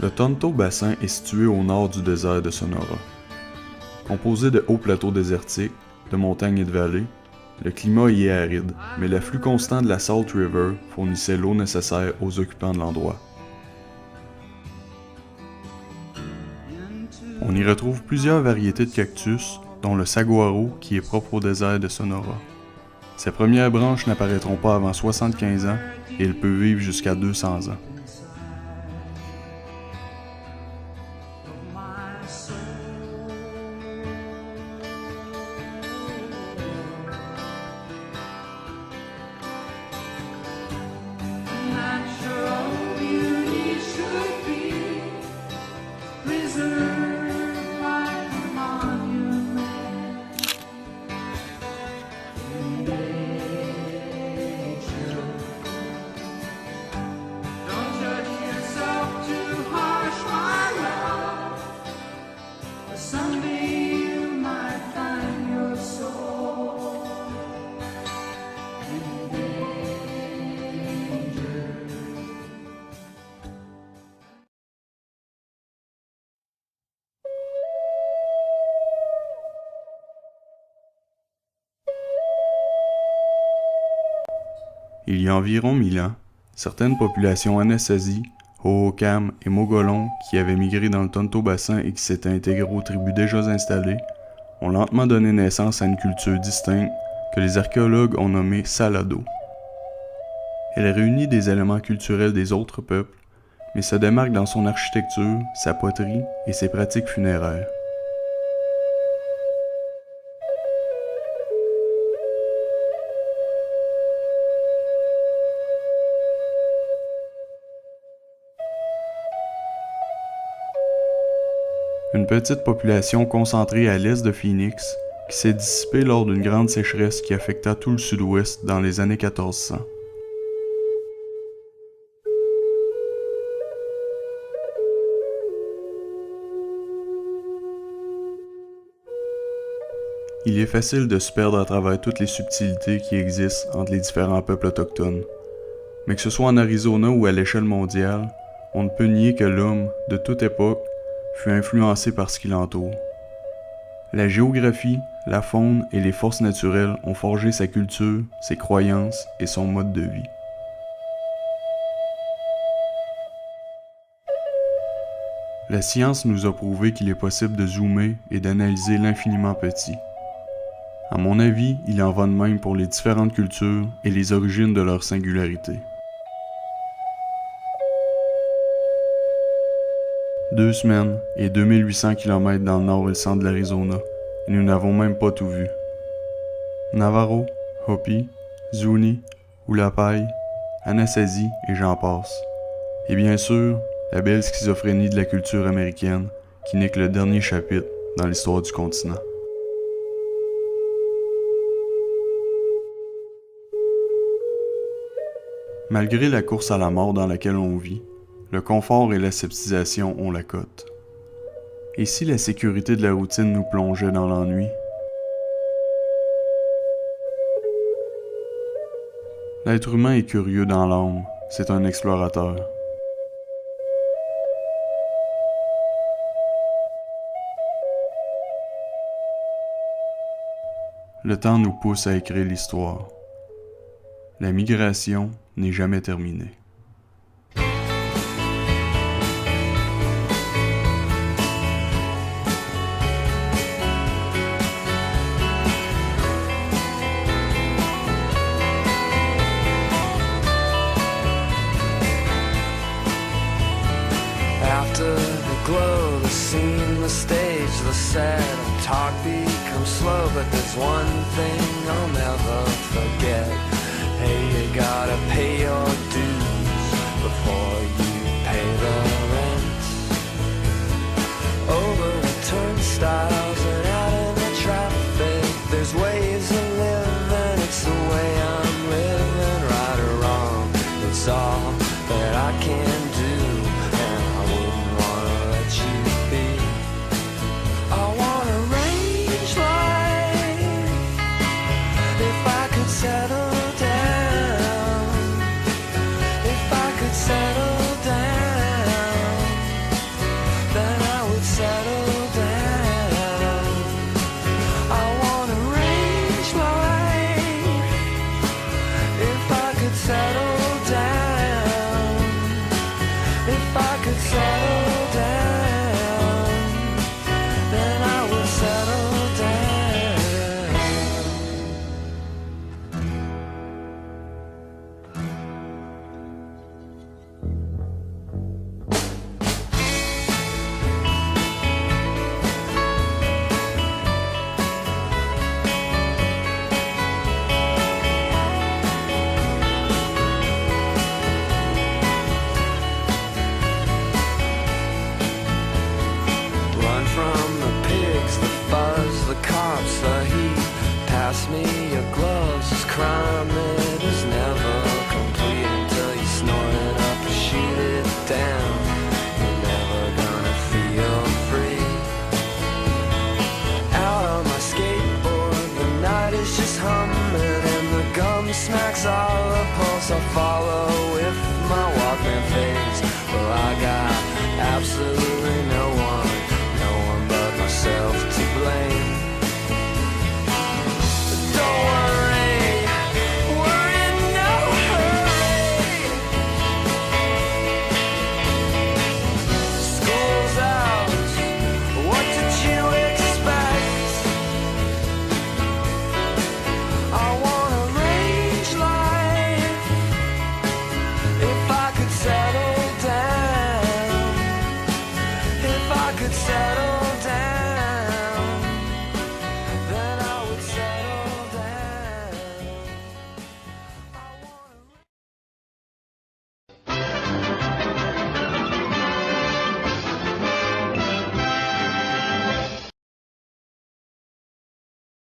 Le Tonto Bassin est situé au nord du désert de Sonora. Composé de hauts plateaux désertiques, de montagnes et de vallées, le climat y est aride, mais l'afflux constant de la Salt River fournissait l'eau nécessaire aux occupants de l'endroit. On y retrouve plusieurs variétés de cactus, dont le saguaro qui est propre au désert de Sonora. Ses premières branches n'apparaîtront pas avant 75 ans et il peut vivre jusqu'à 200 ans. Il y a environ 1000 ans, certaines populations Anasazi, Hohokam et Mogolon qui avaient migré dans le Tonto Bassin et qui s'étaient intégrés aux tribus déjà installées, ont lentement donné naissance à une culture distincte que les archéologues ont nommée Salado. Elle réunit des éléments culturels des autres peuples, mais se démarque dans son architecture, sa poterie et ses pratiques funéraires. Une petite population concentrée à l'est de Phoenix qui s'est dissipée lors d'une grande sécheresse qui affecta tout le sud-ouest dans les années 1400. Il est facile de se perdre à travers toutes les subtilités qui existent entre les différents peuples autochtones. Mais que ce soit en Arizona ou à l'échelle mondiale, on ne peut nier que l'homme, de toute époque, fut influencé par ce qui l'entoure. La géographie, la faune et les forces naturelles ont forgé sa culture, ses croyances et son mode de vie. La science nous a prouvé qu'il est possible de zoomer et d'analyser l'infiniment petit. À mon avis, il en va de même pour les différentes cultures et les origines de leur singularité. 2 semaines et 2800 km dans le nord et le centre de l'Arizona, et nous n'avons même pas tout vu. Navarro, Hopi, Zuni, Hualapai, Anasazi et j'en passe. Et bien sûr, la belle schizophrénie de la culture américaine qui n'est que le dernier chapitre dans l'histoire du continent. Malgré la course à la mort dans laquelle on vit, le confort et l'aseptisation ont la cote. Et si la sécurité de la routine nous plongeait dans l'ennui? L'être humain est curieux dans l'âme, c'est un explorateur. Le temps nous pousse à écrire l'histoire. La migration n'est jamais terminée. After the glow, the scene, the stage, the set, talk becomes slow, but there's one thing I'll never forget. Hey, you gotta pay your dues before you pay the rent. Over the turnstiles and out in the traffic, there's ways to live, and it's the way I'm living, right or wrong. It's all that I can do. crime, it is never complete until you snort it up or shoot it down. You're never gonna feel free. Out on my skateboard, the night is just humming, and the gum smacks all the pulse I follow if my Walkman fades. Well, I got absolutely no one but myself to blame. Don't worry, no hurry. School's out, what did you expect? I want a range life, if I could settle down, if I could settle